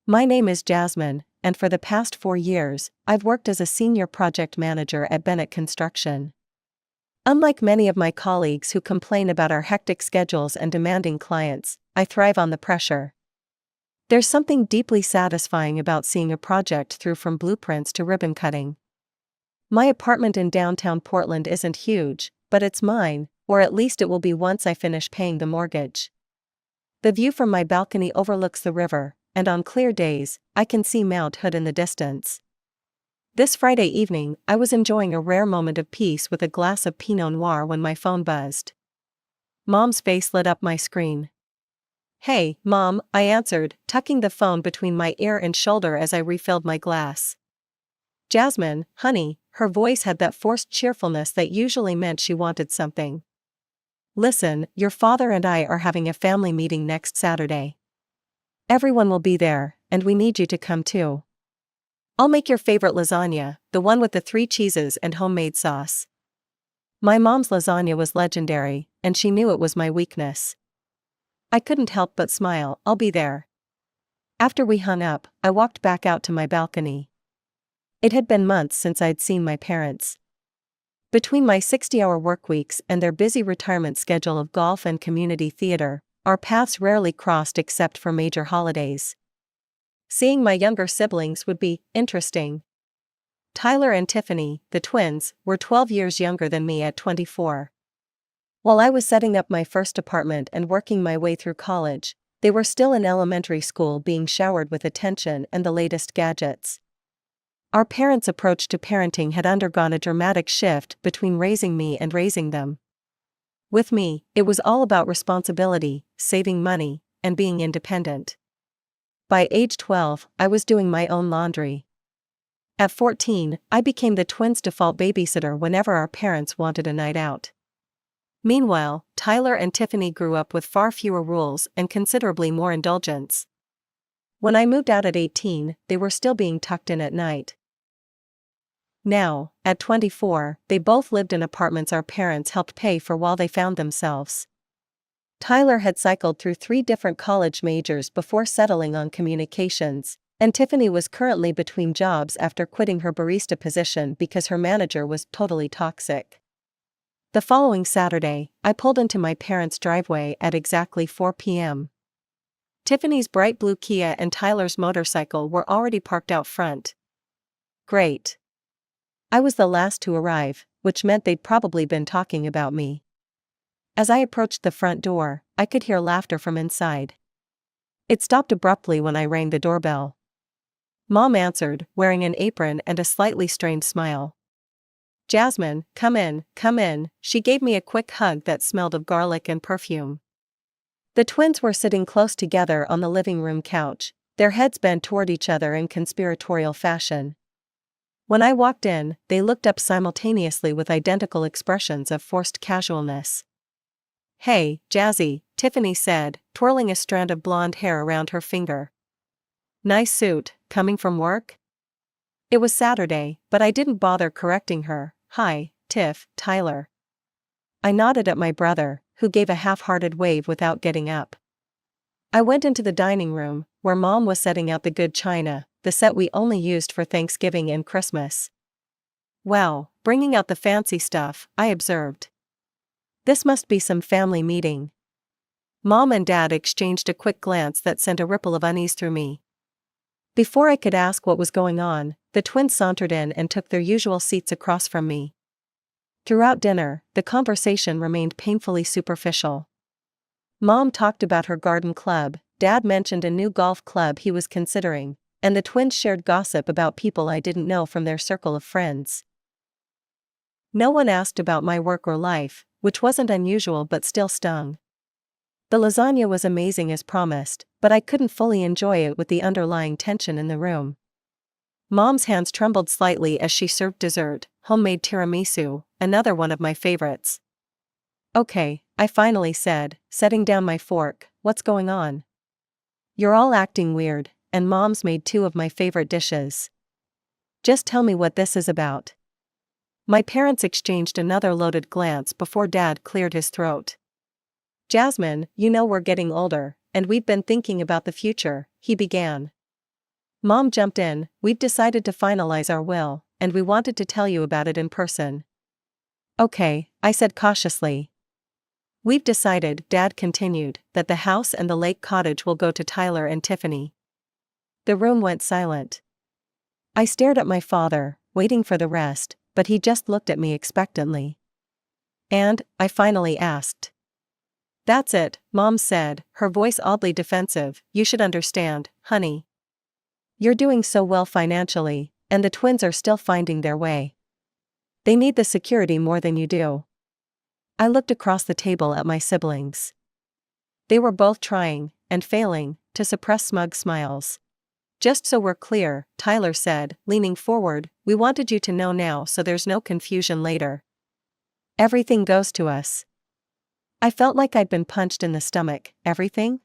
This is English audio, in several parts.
My name is Jasmine, and for the past 4 years, I've worked as a senior project manager at Bennett Construction. Unlike many of my colleagues who complain about our hectic schedules and demanding clients, I thrive on the pressure. There's something deeply satisfying about seeing a project through from blueprints to ribbon cutting. My apartment in downtown Portland isn't huge, but it's mine, or at least it will be once I finish paying the mortgage. The view from my balcony overlooks the river, and on clear days, I can see Mount Hood in the distance. This Friday evening, I was enjoying a rare moment of peace with a glass of Pinot Noir when my phone buzzed. Mom's face lit up my screen. "Hey, Mom," I answered, tucking the phone between my ear and shoulder as I refilled my glass. "Jasmine, honey," her voice had that forced cheerfulness that usually meant she wanted something. "Listen, your father and I are having a family meeting next Saturday. Everyone will be there, and we need you to come too. I'll make your favorite lasagna, the one with the 3 cheeses and homemade sauce." My mom's lasagna was legendary, and she knew it was my weakness. I couldn't help but smile. "I'll be there." After we hung up, I walked back out to my balcony. It had been months since I'd seen my parents. Between my 60-hour workweeks and their busy retirement schedule of golf and community theater, our paths rarely crossed except for major holidays. Seeing my younger siblings would be interesting. Tyler and Tiffany, the twins, were 12 years younger than me at 24. While I was setting up my first apartment and working my way through college, they were still in elementary school being showered with attention and the latest gadgets. Our parents' approach to parenting had undergone a dramatic shift between raising me and raising them. With me, it was all about responsibility, saving money, and being independent. By age 12, I was doing my own laundry. At 14, I became the twins' default babysitter whenever our parents wanted a night out. Meanwhile, Tyler and Tiffany grew up with far fewer rules and considerably more indulgence. When I moved out at 18, they were still being tucked in at night. Now, at 24, they both lived in apartments our parents helped pay for while they found themselves. Tyler had cycled through 3 different college majors before settling on communications, and Tiffany was currently between jobs after quitting her barista position because her manager was totally toxic. The following Saturday, I pulled into my parents' driveway at exactly 4 p.m. Tiffany's bright blue Kia and Tyler's motorcycle were already parked out front. Great. I was the last to arrive, which meant they'd probably been talking about me. As I approached the front door, I could hear laughter from inside. It stopped abruptly when I rang the doorbell. Mom answered, wearing an apron and a slightly strained smile. "Jasmine, come in, come in." She gave me a quick hug that smelled of garlic and perfume. The twins were sitting close together on the living room couch, their heads bent toward each other in conspiratorial fashion. When I walked in, they looked up simultaneously with identical expressions of forced casualness. "Hey, Jazzy," Tiffany said, twirling a strand of blonde hair around her finger. "Nice suit, coming from work?" It was Saturday, but I didn't bother correcting her. "Hi, Tiff, Tyler." I nodded at my brother, who gave a half-hearted wave without getting up. I went into the dining room, where Mom was setting out the good china, the set we only used for Thanksgiving and Christmas. "Wow, bringing out the fancy stuff," I observed. "This must be some family meeting." Mom and Dad exchanged a quick glance that sent a ripple of unease through me. Before I could ask what was going on, the twins sauntered in and took their usual seats across from me. Throughout dinner, the conversation remained painfully superficial. Mom talked about her garden club, Dad mentioned a new golf club he was considering, and the twins shared gossip about people I didn't know from their circle of friends. No one asked about my work or life, which wasn't unusual but still stung. The lasagna was amazing as promised, but I couldn't fully enjoy it with the underlying tension in the room. Mom's hands trembled slightly as she served dessert, homemade tiramisu, another one of my favorites. "Okay," I finally said, setting down my fork, "what's going on?" "You're all acting weird, and Mom's made 2 of my favorite dishes." "Just tell me what this is about." My parents exchanged another loaded glance before Dad cleared his throat. "Jasmine, you know we're getting older, and we've been thinking about the future," he began. Mom jumped in. "We've decided to finalize our will, and we wanted to tell you about it in person." "Okay," I said cautiously. "We've decided," Dad continued, "that the house and the lake cottage will go to Tyler and Tiffany." The room went silent. I stared at my father, waiting for the rest, but he just looked at me expectantly. "And?" I finally asked. "That's it," Mom said, her voice oddly defensive. "You should understand, honey. You're doing so well financially, and the twins are still finding their way. They need the security more than you do." I looked across the table at my siblings. They were both trying, and failing, to suppress smug smiles. "Just so we're clear," Tyler said, leaning forward, "we wanted you to know now so there's no confusion later. Everything goes to us." I felt like I'd been punched in the stomach. Everything?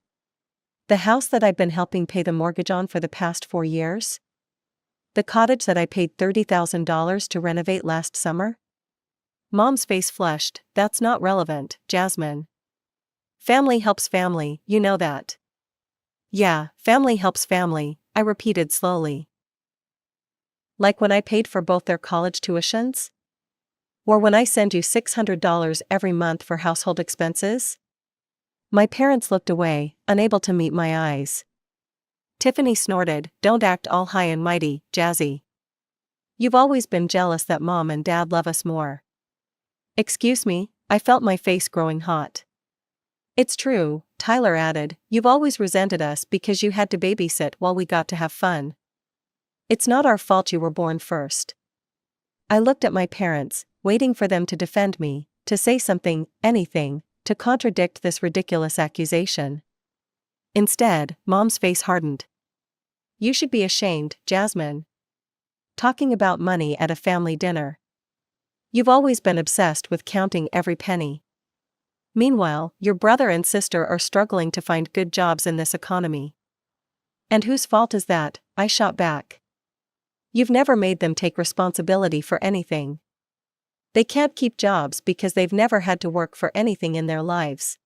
The house that I'd been helping pay the mortgage on for the past 4 years? The cottage that I paid $30,000 to renovate last summer? Mom's face flushed. "That's not relevant, Jasmine. Family helps family, you know that." "Yeah, family helps family," I repeated slowly. "Like when I paid for both their college tuitions? Or when I send you $600 every month for household expenses?" My parents looked away, unable to meet my eyes. Tiffany snorted. "Don't act all high and mighty, Jazzy. You've always been jealous that Mom and Dad love us more." "Excuse me?" I felt my face growing hot. "It's true," Tyler added. "You've always resented us because you had to babysit while we got to have fun. It's not our fault you were born first." I looked at my parents, waiting for them to defend me, to say something, anything, to contradict this ridiculous accusation. Instead, Mom's face hardened. "You should be ashamed, Jasmine. Talking about money at a family dinner. You've always been obsessed with counting every penny. Meanwhile, your brother and sister are struggling to find good jobs in this economy. And whose fault is that?" I shot back. "You've never made them take responsibility for anything. They can't keep jobs because they've never had to work for anything in their lives."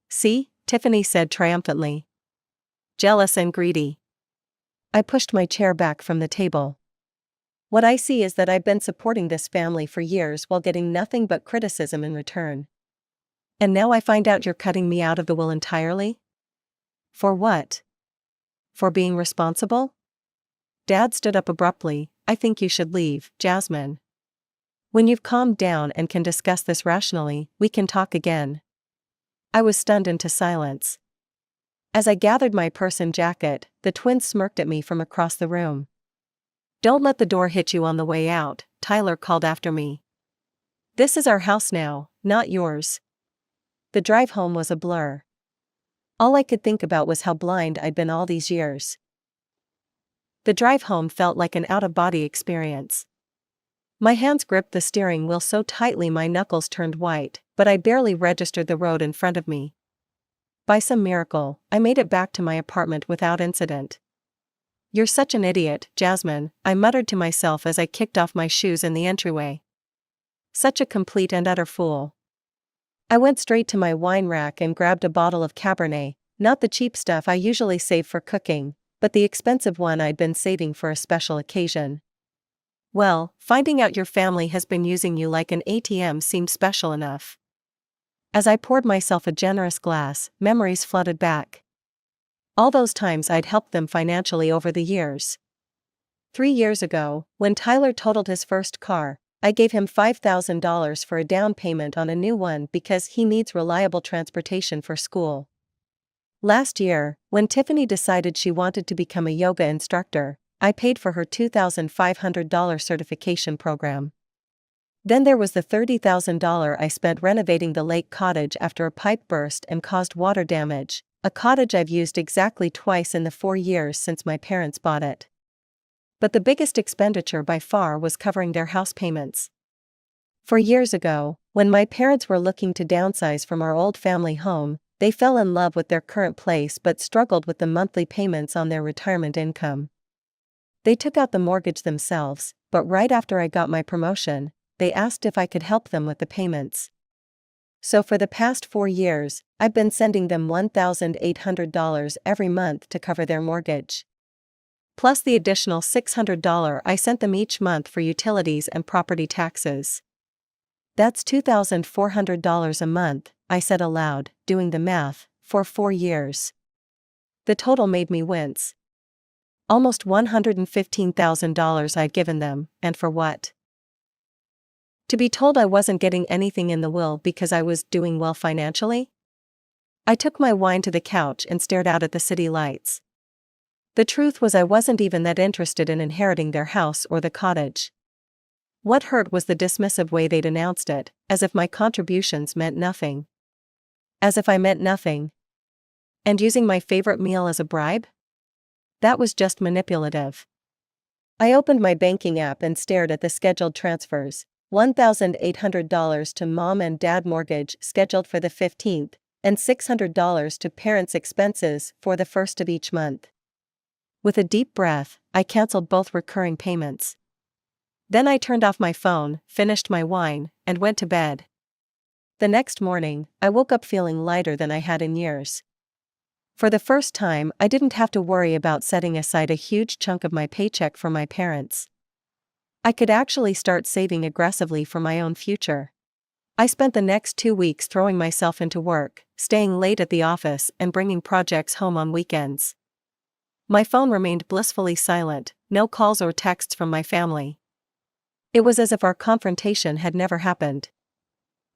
"See?" Tiffany said triumphantly. "Jealous and greedy." I pushed my chair back from the table. "What I see is that I've been supporting this family for years while getting nothing but criticism in return. And now I find out you're cutting me out of the will entirely? For what? For being responsible?" Dad stood up abruptly. "I think you should leave, Jasmine. When you've calmed down and can discuss this rationally, we can talk again." I was stunned into silence. As I gathered my purse and jacket, the twins smirked at me from across the room. "Don't let the door hit you on the way out," Tyler called after me. "This is our house now, not yours." The drive home was a blur. All I could think about was how blind I'd been all these years. The drive home felt like an out-of-body experience. My hands gripped the steering wheel so tightly my knuckles turned white, but I barely registered the road in front of me. By some miracle, I made it back to my apartment without incident. "You're such an idiot, Jasmine," I muttered to myself as I kicked off my shoes in the entryway. "Such a complete and utter fool." I went straight to my wine rack and grabbed a bottle of Cabernet, not the cheap stuff I usually save for cooking, but the expensive one I'd been saving for a special occasion. Well, finding out your family has been using you like an ATM seemed special enough. As I poured myself a generous glass, memories flooded back. All those times I'd helped them financially over the years. 3 years ago, when Tyler totaled his first car, I gave him $5,000 for a down payment on a new one because he needs reliable transportation for school. Last year, when Tiffany decided she wanted to become a yoga instructor, I paid for her $2,500 certification program. Then there was the $30,000 I spent renovating the lake cottage after a pipe burst and caused water damage, a cottage I've used exactly twice in the 4 years since my parents bought it. But the biggest expenditure by far was covering their house payments. 4 years ago, when my parents were looking to downsize from our old family home, they fell in love with their current place but struggled with the monthly payments on their retirement income. They took out the mortgage themselves, but right after I got my promotion, they asked if I could help them with the payments. So for the past 4 years, I've been sending them $1,800 every month to cover their mortgage. plus the additional $600 I sent them each month for utilities and property taxes. That's $2,400 a month, I said aloud, doing the math, for 4 years. The total made me wince. Almost $115,000 I'd given them, and for what? To be told I wasn't getting anything in the will because I was doing well financially? I took my wine to the couch and stared out at the city lights. The truth was I wasn't even that interested in inheriting their house or the cottage. What hurt was the dismissive way they'd announced it, as if my contributions meant nothing. As if I meant nothing. And using my favorite meal as a bribe? That was just manipulative. I opened my banking app and stared at the scheduled transfers. $1,800 to mom and dad mortgage scheduled for the 15th, and $600 to parents' expenses for the 1st of each month. With a deep breath, I canceled both recurring payments. Then I turned off my phone, finished my wine, and went to bed. The next morning, I woke up feeling lighter than I had in years. For the first time, I didn't have to worry about setting aside a huge chunk of my paycheck for my parents. I could actually start saving aggressively for my own future. I spent the next 2 weeks throwing myself into work, staying late at the office and bringing projects home on weekends. My phone remained blissfully silent, no calls or texts from my family. It was as if our confrontation had never happened.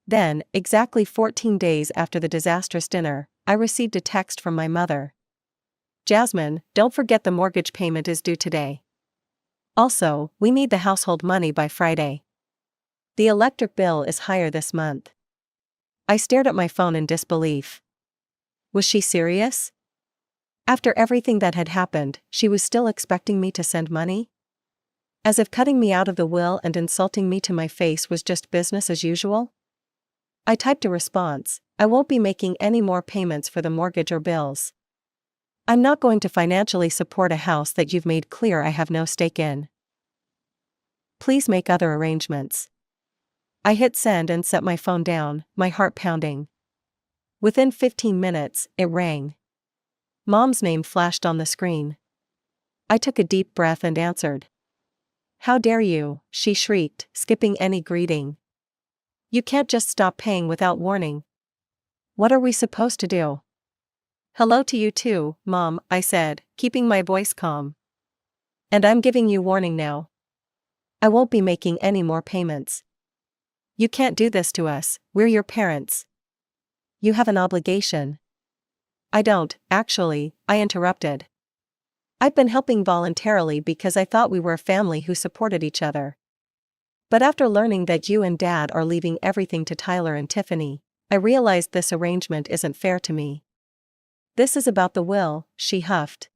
Then, exactly 14 days after the disastrous dinner, I received a text from my mother. "Jasmine, don't forget the mortgage payment is due today. Also, we need the household money by Friday. The electric bill is higher this month." I stared at my phone in disbelief. Was she serious? After everything that had happened, she was still expecting me to send money? As if cutting me out of the will and insulting me to my face was just business as usual? I typed a response: "I won't be making any more payments for the mortgage or bills. I'm not going to financially support a house that you've made clear I have no stake in. Please make other arrangements." I hit send and set my phone down, my heart pounding. Within 15 minutes, it rang. Mom's name flashed on the screen. I took a deep breath and answered. "How dare you," she shrieked, skipping any greeting. "You can't just stop paying without warning. What are we supposed to do?" "Hello to you too, Mom," I said, keeping my voice calm. "And I'm giving you warning now. I won't be making any more payments. You can't do this to us, we're your parents. You have an obligation." "I don't, actually," I interrupted. "I've been helping voluntarily because I thought we were a family who supported each other. But after learning that you and Dad are leaving everything to Tyler and Tiffany, I realized this arrangement isn't fair to me." "This is about the will," she huffed.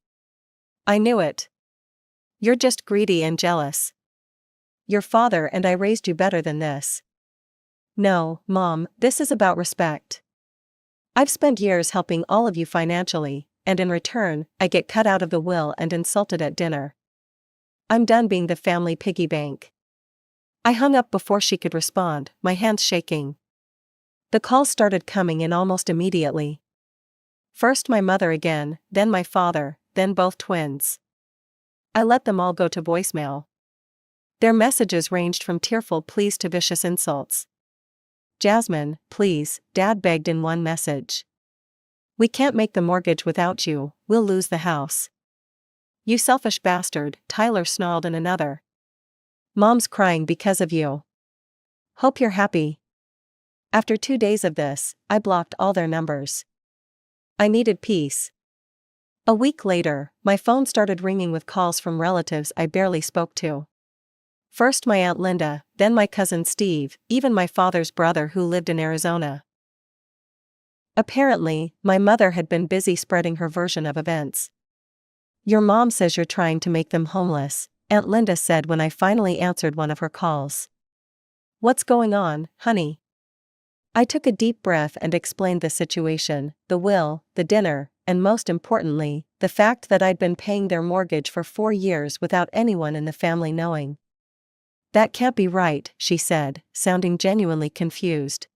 "I knew it. You're just greedy and jealous. Your father and I raised you better than this." "No, Mom, this is about respect. I've spent years helping all of you financially, and in return, I get cut out of the will and insulted at dinner. I'm done being the family piggy bank." I hung up before she could respond, my hands shaking. The calls started coming in almost immediately. First my mother again, then my father, then both twins. I let them all go to voicemail. Their messages ranged from tearful pleas to vicious insults. "Jasmine, please," Dad begged in one message. "We can't make the mortgage without you, we'll lose the house." "You selfish bastard," Tyler snarled in another. "Mom's crying because of you. Hope you're happy." After 2 days of this, I blocked all their numbers. I needed peace. A week later, my phone started ringing with calls from relatives I barely spoke to. First my Aunt Linda, then my cousin Steve, even my father's brother who lived in Arizona. Apparently, my mother had been busy spreading her version of events. "Your mom says you're trying to make them homeless," Aunt Linda said when I finally answered one of her calls. "What's going on, honey?" I took a deep breath and explained the situation, the will, the dinner, and most importantly, the fact that I'd been paying their mortgage for 4 years without anyone in the family knowing. "That can't be right," she said, sounding genuinely confused.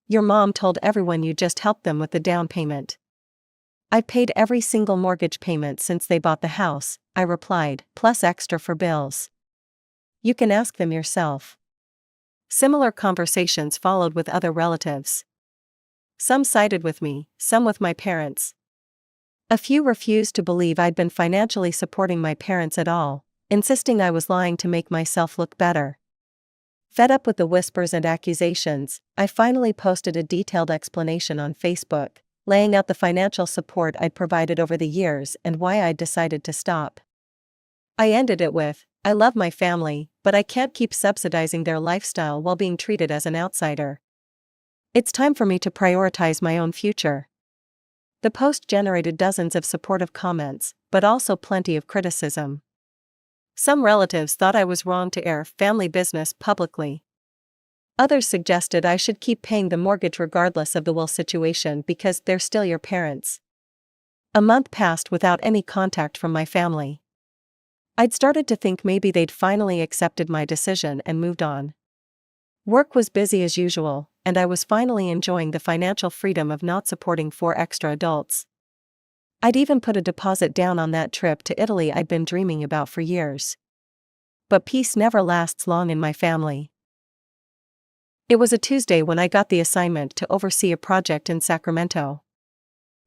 "Your mom told everyone you just helped them with the down payment." "I paid every single mortgage payment since they bought the house," I replied, "plus extra for bills. You can ask them yourself." Similar conversations followed with other relatives. Some sided with me, some with my parents. A few refused to believe I'd been financially supporting my parents at all, insisting I was lying to make myself look better. Fed up with the whispers and accusations, I finally posted a detailed explanation on Facebook, laying out the financial support I'd provided over the years and why I'd decided to stop. I ended it with, "I love my family, but I can't keep subsidizing their lifestyle while being treated as an outsider. It's time for me to prioritize my own future." The post generated dozens of supportive comments, but also plenty of criticism. Some relatives thought I was wrong to air family business publicly. Others suggested I should keep paying the mortgage regardless of the will situation because they're still your parents. A month passed without any contact from my family. I'd started to think maybe they'd finally accepted my decision and moved on. Work was busy as usual, and I was finally enjoying the financial freedom of not supporting 4 extra adults. I'd even put a deposit down on that trip to Italy I'd been dreaming about for years. But peace never lasts long in my family. It was a Tuesday when I got the assignment to oversee a project in Sacramento.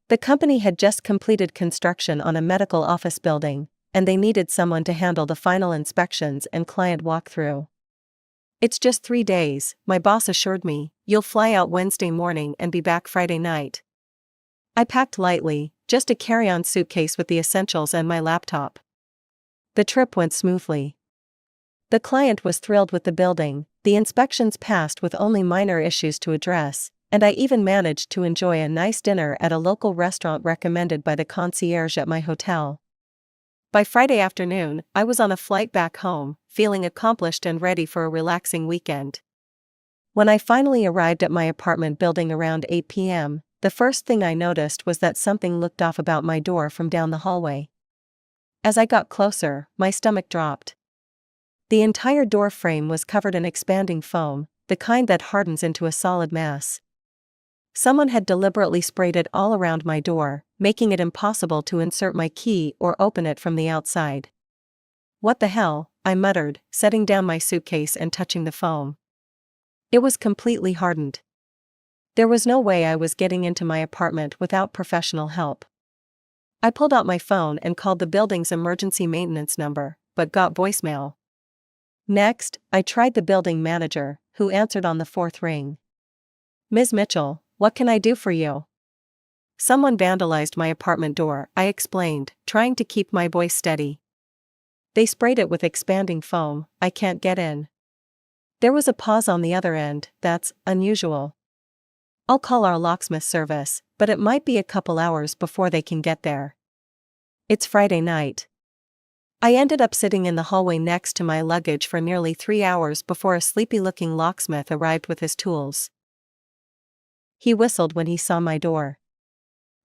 The company had just completed construction on a medical office building, and they needed someone to handle the final inspections and client walkthrough. "It's just 3 days, my boss assured me. You'll fly out Wednesday morning and be back Friday night." I packed lightly, just a carry-on suitcase with the essentials and my laptop. The trip went smoothly. The client was thrilled with the building, the inspections passed with only minor issues to address, and I even managed to enjoy a nice dinner at a local restaurant recommended by the concierge at my hotel. By Friday afternoon, I was on a flight back home, feeling accomplished and ready for a relaxing weekend. When I finally arrived at my apartment building around 8 p.m., the first thing I noticed was that something looked off about my door from down the hallway. As I got closer, my stomach dropped. The entire door frame was covered in expanding foam, the kind that hardens into a solid mass. Someone had deliberately sprayed it all around my door, making it impossible to insert my key or open it from the outside. "What the hell?" I muttered, setting down my suitcase and touching the foam. It was completely hardened. There was no way I was getting into my apartment without professional help. I pulled out my phone and called the building's emergency maintenance number, but got voicemail. Next, I tried the building manager, who answered on the 4th ring. "Ms. Mitchell, what can I do for you?" "Someone vandalized my apartment door," I explained, trying to keep my voice steady. "They sprayed it with expanding foam, I can't get in." There was a pause on the other end. "That's unusual. I'll call our locksmith service, but it might be a couple hours before they can get there. It's Friday night." I ended up sitting in the hallway next to my luggage for nearly 3 hours before a sleepy-looking locksmith arrived with his tools. He whistled when he saw my door.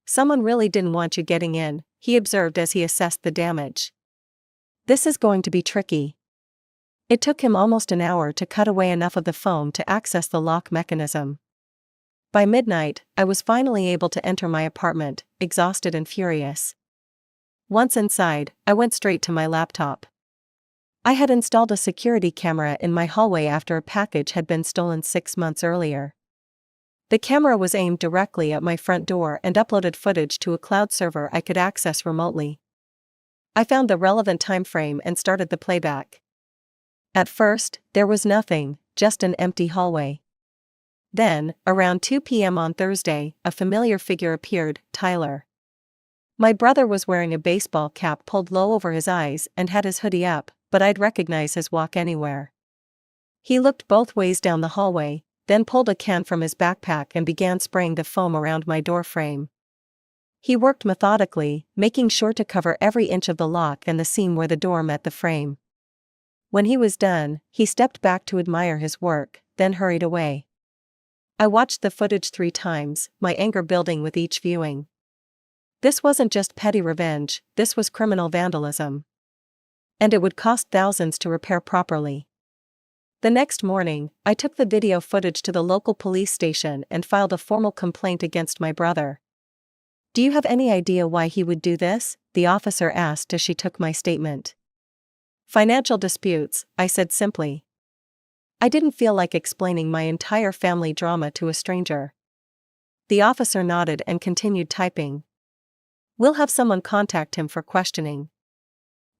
"Someone really didn't want you getting in," he observed as he assessed the damage. "This is going to be tricky." It took him almost an hour to cut away enough of the foam to access the lock mechanism. By midnight, I was finally able to enter my apartment, exhausted and furious. Once inside, I went straight to my laptop. I had installed a security camera in my hallway after a package had been stolen 6 months earlier. The camera was aimed directly at my front door and uploaded footage to a cloud server I could access remotely. I found the relevant time frame and started the playback. At first, there was nothing, just an empty hallway. Then, around 2 p.m. on Thursday, a familiar figure appeared, Tyler. My brother was wearing a baseball cap pulled low over his eyes and had his hoodie up, but I'd recognize his walk anywhere. He looked both ways down the hallway, then pulled a can from his backpack and began spraying the foam around my door frame. He worked methodically, making sure to cover every inch of the lock and the seam where the door met the frame. When he was done, he stepped back to admire his work, then hurried away. I watched the footage 3 times, my anger building with each viewing. This wasn't just petty revenge, this was criminal vandalism. And it would cost thousands to repair properly. The next morning, I took the video footage to the local police station and filed a formal complaint against my brother. Do you have any idea why he would do this? The officer asked as she took my statement. Financial disputes, I said simply. I didn't feel like explaining my entire family drama to a stranger. The officer nodded and continued typing. We'll have someone contact him for questioning.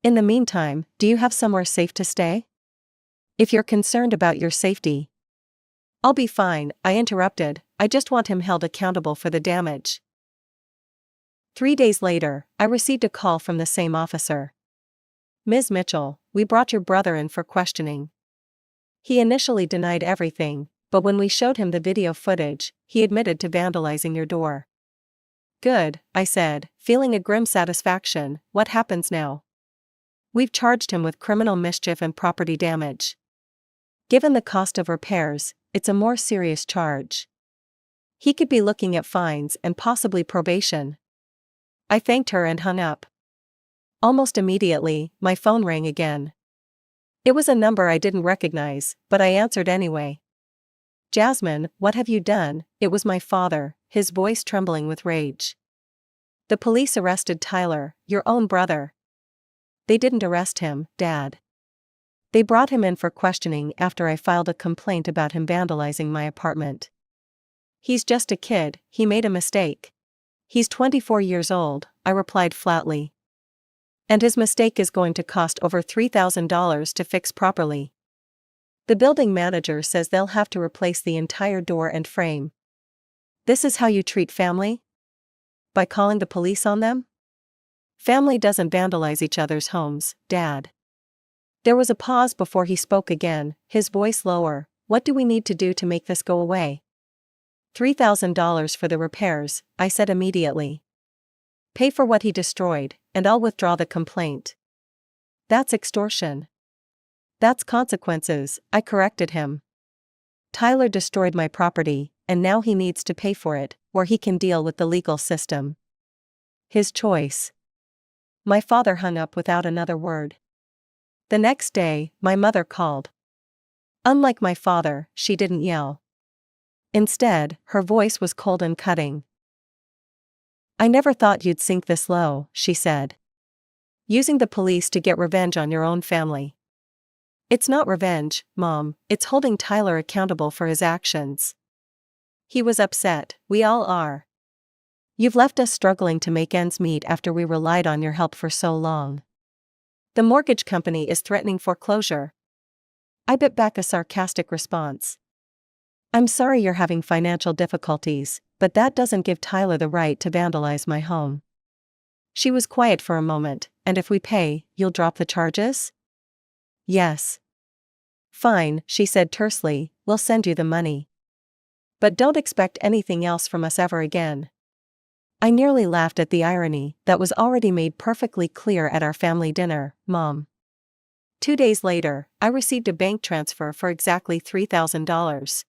In the meantime, do you have somewhere safe to stay? If you're concerned about your safety. I'll be fine, I interrupted, I just want him held accountable for the damage. 3 days later, I received a call from the same officer. Ms. Mitchell, we brought your brother in for questioning. He initially denied everything, but when we showed him the video footage, he admitted to vandalizing your door. Good, I said, feeling a grim satisfaction. What happens now? We've charged him with criminal mischief and property damage. Given the cost of repairs, it's a more serious charge. He could be looking at fines and possibly probation. I thanked her and hung up. Almost immediately, my phone rang again. It was a number I didn't recognize, but I answered anyway. Jasmine, what have you done? It was my father, his voice trembling with rage. The police arrested Tyler, your own brother. They didn't arrest him, Dad. They brought him in for questioning after I filed a complaint about him vandalizing my apartment. He's just a kid, he made a mistake. He's 24 years old, I replied flatly. And his mistake is going to cost over $3,000 to fix properly. The building manager says they'll have to replace the entire door and frame. This is how you treat family? By calling the police on them? Family doesn't vandalize each other's homes, Dad. There was a pause before he spoke again, his voice lower. What do we need to do to make this go away? $3,000 for the repairs, I said immediately. Pay for what he destroyed, and I'll withdraw the complaint. That's extortion. That's consequences, I corrected him. Tyler destroyed my property, and now he needs to pay for it, or he can deal with the legal system. His choice. My father hung up without another word. The next day, my mother called. Unlike my father, she didn't yell. Instead, her voice was cold and cutting. I never thought you'd sink this low, she said. Using the police to get revenge on your own family. It's not revenge, Mom, it's holding Tyler accountable for his actions. He was upset, we all are. You've left us struggling to make ends meet after we relied on your help for so long. The mortgage company is threatening foreclosure. I bit back a sarcastic response. I'm sorry you're having financial difficulties, but that doesn't give Tyler the right to vandalize my home. She was quiet for a moment. And if we pay, you'll drop the charges? Yes. Fine, she said tersely, we'll send you the money. But don't expect anything else from us ever again. I nearly laughed at the irony that was already made perfectly clear at our family dinner, Mom. 2 days later, I received a bank transfer for exactly $3,000.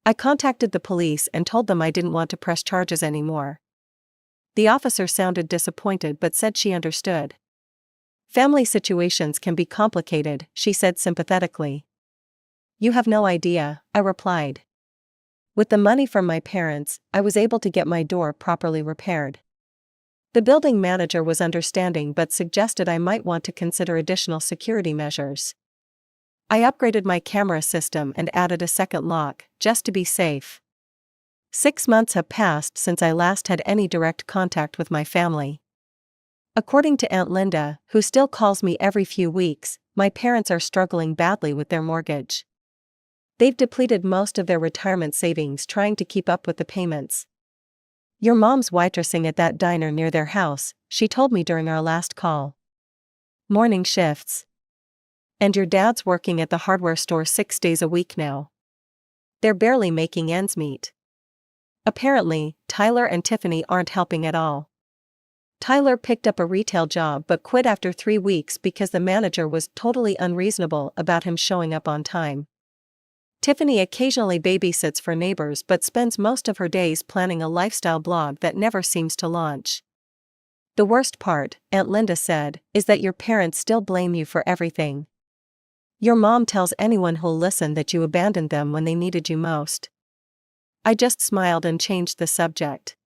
I contacted the police and told them I didn't want to press charges anymore. The officer sounded disappointed but said she understood. Family situations can be complicated, she said sympathetically. You have no idea, I replied. With the money from my parents, I was able to get my door properly repaired. The building manager was understanding but suggested I might want to consider additional security measures. I upgraded my camera system and added a second lock, just to be safe. 6 months have passed since I last had any direct contact with my family. According to Aunt Linda, who still calls me every few weeks, my parents are struggling badly with their mortgage. They've depleted most of their retirement savings trying to keep up with the payments. Your mom's waitressing at that diner near their house, she told me during our last call. Morning shifts. And your dad's working at the hardware store 6 days a week now. They're barely making ends meet. Apparently, Tyler and Tiffany aren't helping at all. Tyler picked up a retail job but quit after 3 weeks because the manager was totally unreasonable about him showing up on time. Tiffany occasionally babysits for neighbors but spends most of her days planning a lifestyle blog that never seems to launch. The worst part, Aunt Linda said, is that your parents still blame you for everything. Your mom tells anyone who'll listen that you abandoned them when they needed you most. I just smiled and changed the subject.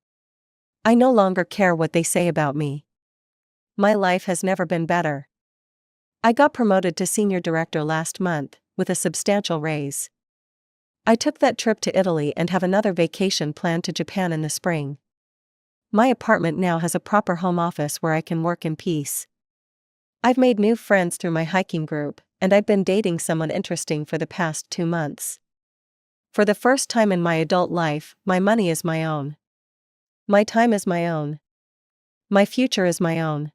I no longer care what they say about me. My life has never been better. I got promoted to senior director last month, with a substantial raise. I took that trip to Italy and have another vacation planned to Japan in the spring. My apartment now has a proper home office where I can work in peace. I've made new friends through my hiking group, and I've been dating someone interesting for the past 2 months. For the first time in my adult life, my money is my own. My time is my own. My future is my own.